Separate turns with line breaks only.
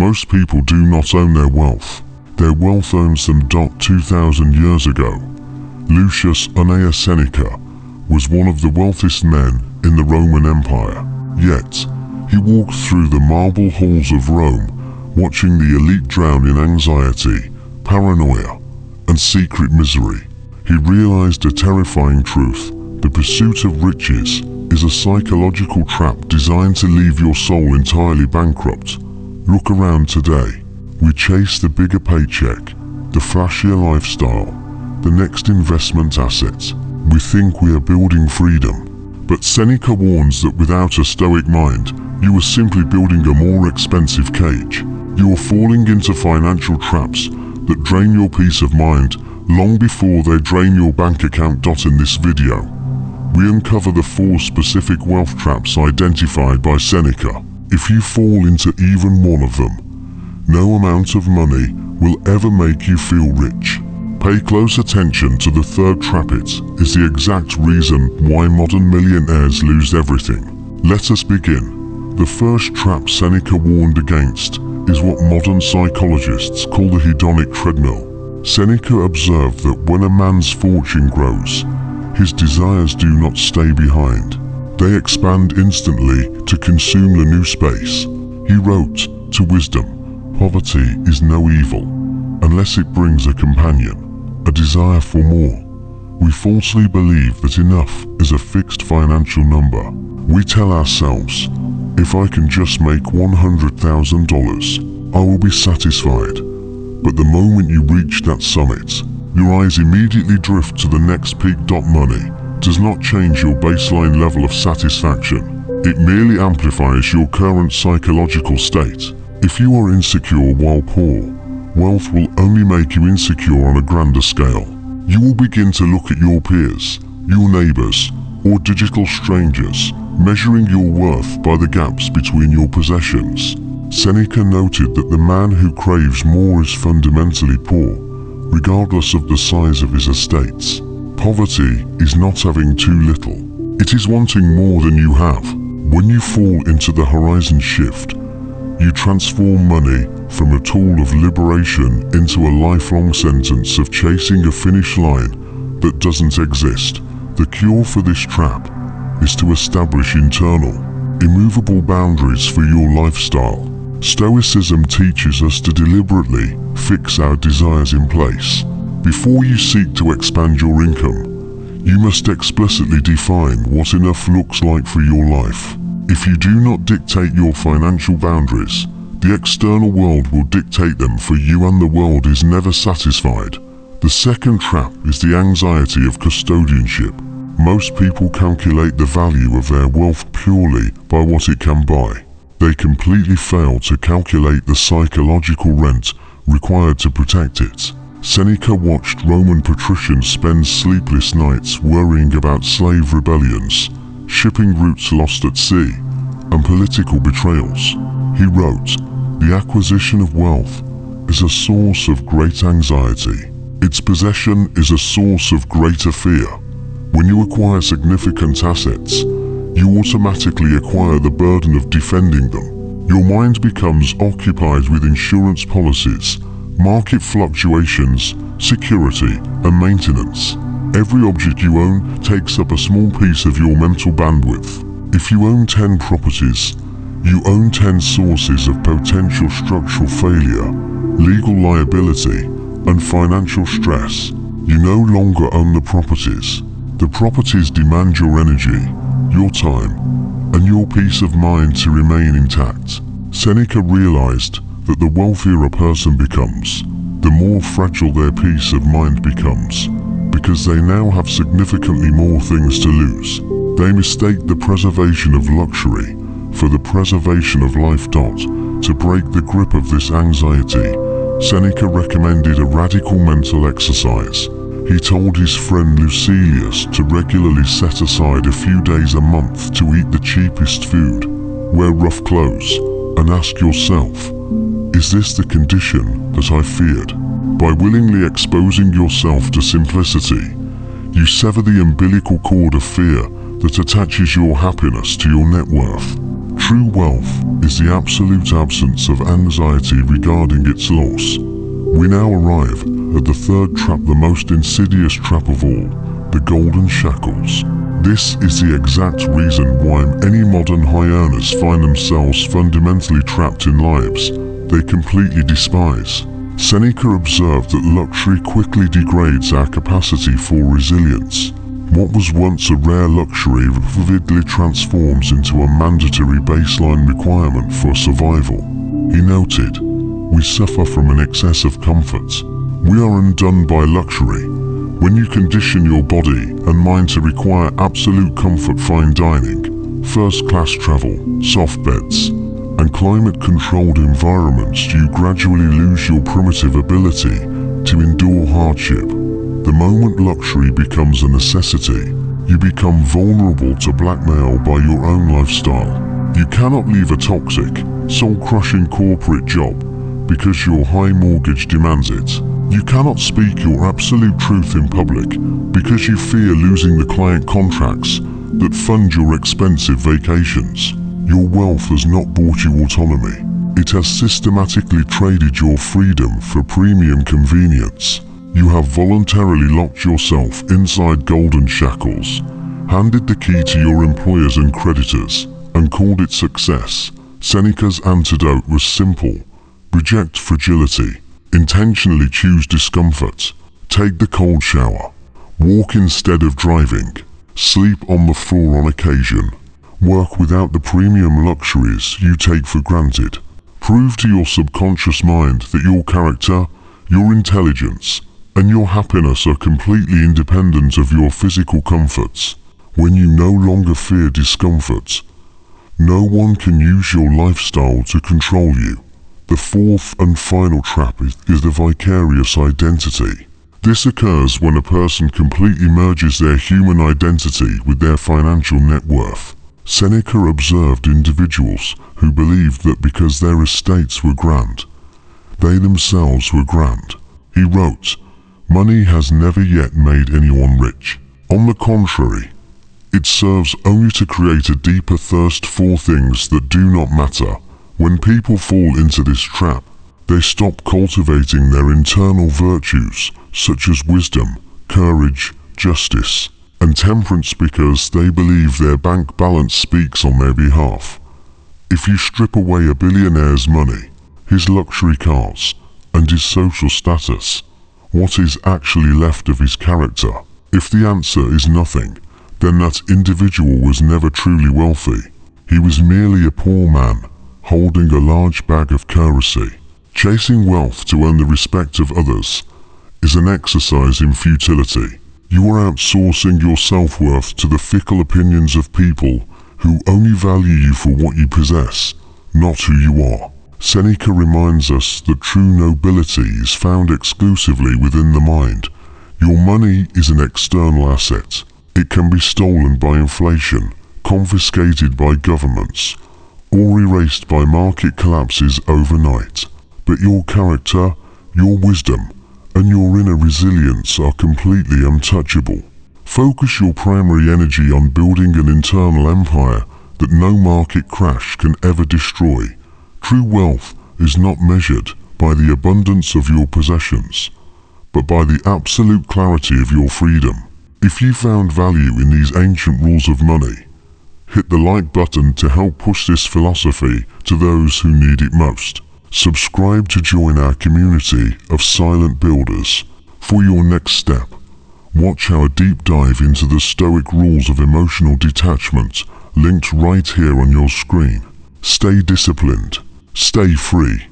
Most people do not own their wealth. Their wealth owns them. 2,000 years ago, Lucius Annaeus Seneca was one of the wealthiest men in the Roman Empire. Yet, he walked through the marble halls of Rome, watching the elite drown in anxiety, paranoia, and secret misery. He realized a terrifying truth: the pursuit of riches is a psychological trap designed to leave your soul entirely bankrupt. Look around today. We chase the bigger paycheck, the flashier lifestyle, the next investment asset. We think we are building freedom. But Seneca warns that without a stoic mind, you are simply building a more expensive cage. You are falling into financial traps that drain your peace of mind long before they drain your bank account. In this video, we uncover the 4 specific wealth traps identified by Seneca. If you fall into even one of them, no amount of money will ever make you feel rich. Pay close attention to the 3rd trap. It is the exact reason why modern millionaires lose everything. Let us begin. The first trap Seneca warned against is what modern psychologists call the hedonic treadmill. Seneca observed that when a man's fortune grows, his desires do not stay behind. They expand instantly to consume the new space. He wrote to wisdom, "Poverty is no evil, unless it brings a companion, a desire for more." We falsely believe that enough is a fixed financial number. We tell ourselves, if I can just make $100,000, I will be satisfied. But the moment you reach that summit, your eyes immediately drift to the next peak. Money does not change your baseline level of satisfaction. It merely amplifies your current psychological state. If you are insecure while poor, wealth will only make you insecure on a grander scale. You will begin to look at your peers, your neighbors, or digital strangers, measuring your worth by the gaps between your possessions. Seneca noted that the man who craves more is fundamentally poor, regardless of the size of his estates. Poverty is not having too little. It is wanting more than you have. When you fall into the horizon shift, you transform money from a tool of liberation into a lifelong sentence of chasing a finish line that doesn't exist. The cure for this trap is to establish internal, immovable boundaries for your lifestyle. Stoicism teaches us to deliberately fix our desires in place. Before you seek to expand your income, you must explicitly define what enough looks like for your life. If you do not dictate your financial boundaries, the external world will dictate them for you, and the world is never satisfied. The second trap is the anxiety of custodianship. Most people calculate the value of their wealth purely by what it can buy. They completely fail to calculate the psychological rent required to protect it. Seneca watched Roman patricians spend sleepless nights worrying about slave rebellions, shipping routes lost at sea, and political betrayals. He wrote, "The acquisition of wealth is a source of great anxiety. Its possession is a source of greater fear. When you acquire significant assets, you automatically acquire the burden of defending them. Your mind becomes occupied with insurance policies, market fluctuations, security, and maintenance. Every object you own takes up a small piece of your mental bandwidth. If you own 10 properties, you own 10 sources of potential structural failure, legal liability, and financial stress. You no longer own the properties. The properties demand your energy, your time, and your peace of mind to remain intact." Seneca realized that the wealthier a person becomes, the more fragile their peace of mind becomes, because they now have significantly more things to lose. They mistake the preservation of luxury for the preservation of life. To break the grip of this anxiety, Seneca recommended a radical mental exercise. He told his friend Lucius to regularly set aside a few days a month to eat the cheapest food, wear rough clothes, and ask yourself, is this the condition that I feared? By willingly exposing yourself to simplicity, you sever the umbilical cord of fear that attaches your happiness to your net worth. True wealth is the absolute absence of anxiety regarding its loss. We now arrive at the third trap, the most insidious trap of all, the Golden Shackles. This is the exact reason why any modern high earners find themselves fundamentally trapped in lives they completely despise. Seneca observed that luxury quickly degrades our capacity for resilience. What was once a rare luxury vividly transforms into a mandatory baseline requirement for survival. He noted, "We suffer from an excess of comfort. We are undone by luxury. When you condition your body and mind to require absolute comfort, fine dining, first-class travel, soft beds, and climate-controlled environments, you gradually lose your primitive ability to endure hardship. The moment luxury becomes a necessity, you become vulnerable to blackmail by your own lifestyle. You cannot leave a toxic, soul-crushing corporate job because your high mortgage demands it. You cannot speak your absolute truth in public because you fear losing the client contracts that fund your expensive vacations. Your wealth has not bought you autonomy. It has systematically traded your freedom for premium convenience. You have voluntarily locked yourself inside golden shackles, handed the key to your employers and creditors, and called it success. Seneca's antidote was simple. Reject fragility. Intentionally choose discomfort. Take the cold shower. Walk instead of driving. Sleep on the floor on occasion. Work without the premium luxuries you take for granted. Prove to your subconscious mind that your character, your intelligence, and your happiness are completely independent of your physical comforts. When you no longer fear discomfort, no one can use your lifestyle to control you. The fourth and final trap is the vicarious identity. This occurs when a person completely merges their human identity with their financial net worth. Seneca observed individuals who believed that because their estates were grand, they themselves were grand. He wrote, "Money has never yet made anyone rich. On the contrary, it serves only to create a deeper thirst for things that do not matter." When people fall into this trap, they stop cultivating their internal virtues, such as wisdom, courage, justice, and temperance, because they believe their bank balance speaks on their behalf. If you strip away a billionaire's money, his luxury cars, and his social status, what is actually left of his character? If the answer is nothing, then that individual was never truly wealthy. He was merely a poor man, holding a large bag of currency. Chasing wealth to earn the respect of others is an exercise in futility. You are outsourcing your self-worth to the fickle opinions of people who only value you for what you possess, not who you are. Seneca reminds us that true nobility is found exclusively within the mind. Your money is an external asset. It can be stolen by inflation, confiscated by governments, or erased by market collapses overnight. But your character, your wisdom, and your inner resilience are completely untouchable. Focus your primary energy on building an internal empire that no market crash can ever destroy. True wealth is not measured by the abundance of your possessions, but by the absolute clarity of your freedom. If you found value in these ancient rules of money, hit the like button to help push this philosophy to those who need it most. Subscribe to join our community of silent builders. For your next step, watch our deep dive into the Stoic rules of emotional detachment, linked right here on your screen. Stay disciplined, stay free,